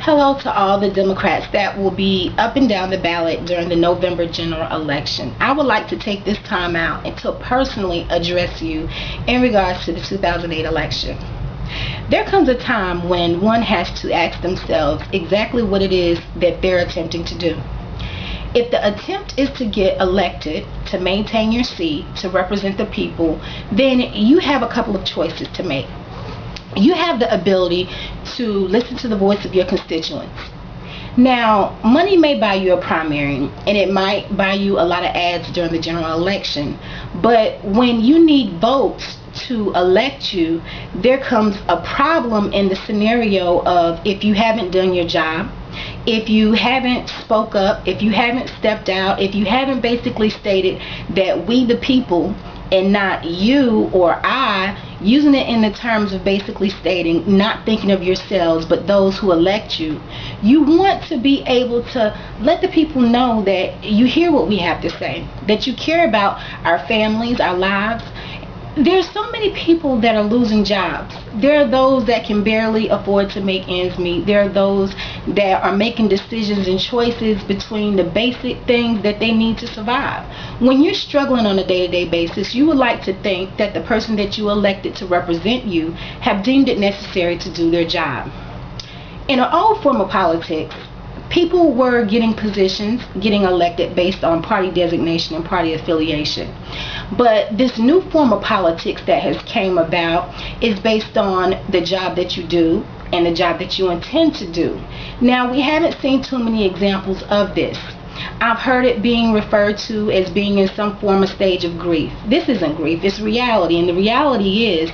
Hello to all the Democrats that will be up and down the ballot during the November general election. I would like to take this time out and to personally address you in regards to the 2008 election. There comes a time when one has to ask themselves exactly what it is that they're attempting to do. If the attempt is to get elected, to maintain your seat, to represent the people, then you have a couple of choices to make. You have the ability to listen to the voice of your constituents. Now, money may buy you a primary, and it might buy you a lot of ads during the general election, but when you need votes to elect you, there comes a problem in the scenario of if you haven't done your job, if you haven't spoke up, if you haven't stepped out, if you haven't basically stated that we the people and not you or I, using it in the terms of basically stating not thinking of yourselves but those who elect you. You want to be able to let the people know that you hear what we have to say, that you care about our families, our lives. There's so many people that are losing jobs. There are those that can barely afford to make ends meet. There are those that are making decisions and choices between the basic things that they need to survive. When you're struggling on a day-to-day basis, you would like to think that the person that you elected to represent you have deemed it necessary to do their job. In an old form of politics, people were getting positions, getting elected based on party designation and party affiliation. But this new form of politics that has came about is based on the job that you do and the job that you intend to do. Now, we haven't seen too many examples of this. I've heard it being referred to as being in some form of stage of grief. This isn't grief, it's reality. And the reality is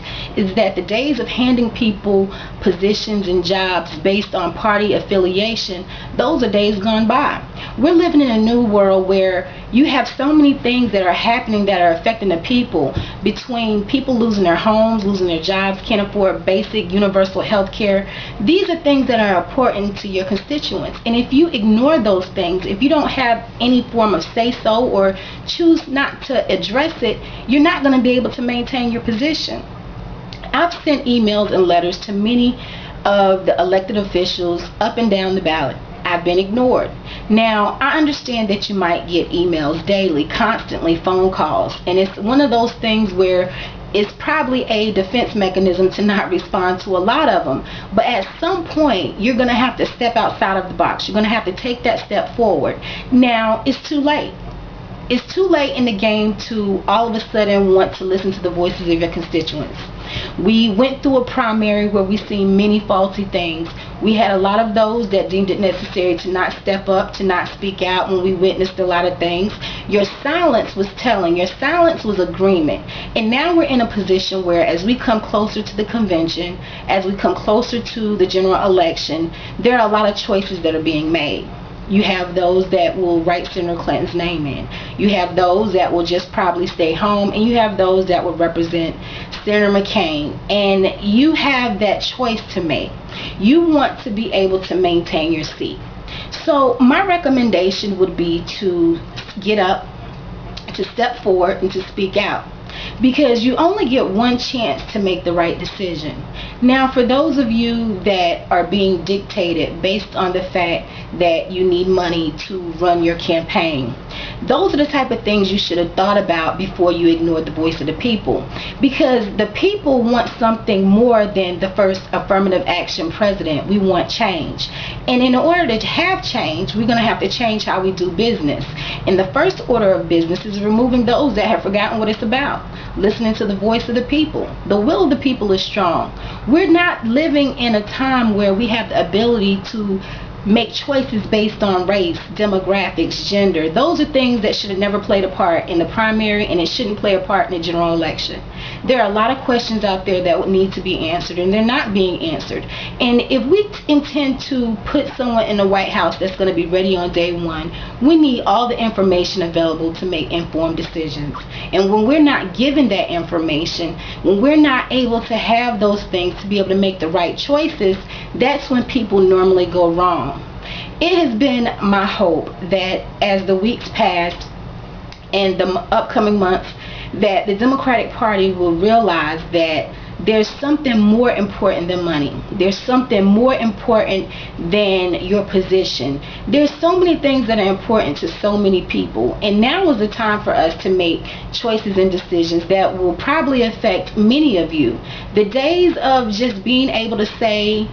that the days of handing people positions and jobs based on party affiliation, those are days gone by. We're living in a new world where you have so many things that are happening that are affecting the people, between people losing their homes, losing their jobs, can't afford basic universal health care. These are things that are important to your constituents. And if you ignore those things, if you don't have any form of say-so or choose not to address it, you're not going to be able to maintain your position. I've sent emails and letters to many of the elected officials up and down the ballot. I've been ignored. Now, I understand that you might get emails daily, constantly, phone calls, and it's one of those things where it's probably a defense mechanism to not respond to a lot of them. But at some point, you're going to have to step outside of the box. You're going to have to take that step forward. Now, it's too late. It's too late in the game to all of a sudden want to listen to the voices of your constituents. We went through a primary where we seen many faulty things. We had a lot of those that deemed it necessary to not step up, to not speak out when we witnessed a lot of things. Your silence was telling. Your silence was agreement. And now we're in a position where as we come closer to the convention, as we come closer to the general election, there are a lot of choices that are being made. You have those that will write Senator Clinton's name in. You have those that will just probably stay home, and you have those that will represent Senator McCain. And you have that choice to make. You want to be able to maintain your seat. So my recommendation would be to get up, to step forward, and to speak out. Because you only get one chance to make the right decision. Now, for those of you that are being dictated based on the fact that you need money to run your campaign, those are the type of things you should have thought about before you ignored the voice of the people. Because the people want something more than the first affirmative action president. We want change. And in order to have change, we're going to have to change how we do business. And the first order of business is removing those that have forgotten what it's about. Listening to the voice of the people. The will of the people is strong. We're not living in a time where we have the ability to make choices based on race, demographics, gender. Those are things that should have never played a part in the primary, and it shouldn't play a part in the general election. There are a lot of questions out there that would need to be answered, and they're not being answered. And if we intend to put someone in the White House that's going to be ready on day one, we need all the information available to make informed decisions. And when we're not given that information, when we're not able to have those things to be able to make the right choices, that's when people normally go wrong. It has been my hope that as the weeks pass and the upcoming months, that the Democratic Party will realize that there's something more important than money. There's something more important than your position. There's so many things that are important to so many people, and now is the time for us to make choices and decisions that will probably affect many of you. The days of just being able to say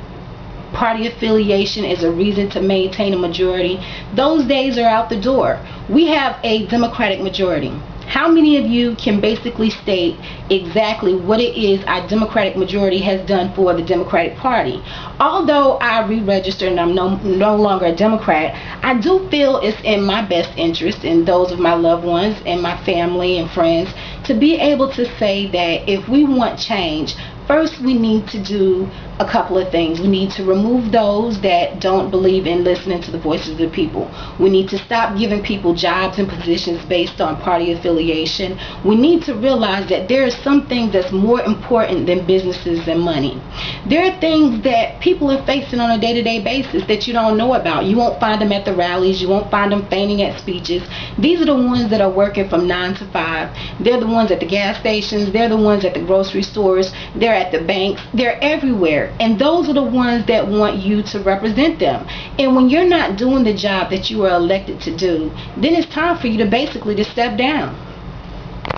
party affiliation is a reason to maintain a majority, those days are out the door. We have a Democratic majority. How many of you can basically state exactly what it is our Democratic majority has done for the Democratic Party? Although I re-registered and I'm no longer a Democrat, I do feel it's in my best interest and those of my loved ones and my family and friends to be able to say that if we want change, first we need to do a couple of things. We need to remove those that don't believe in listening to the voices of the people. We need to stop giving people jobs and positions based on party affiliation. We need to realize that there are some things that's more important than businesses and money. There are things that people are facing on a day-to-day basis that you don't know about. You won't find them at the rallies. You won't find them fainting at speeches. These are the ones that are working from 9 to 5. They're the ones at the gas stations. They're the ones at the grocery stores. They're at the banks. They're everywhere. And those are the ones that want you to represent them. And when you're not doing the job that you are elected to do, then it's time for you to basically to step down.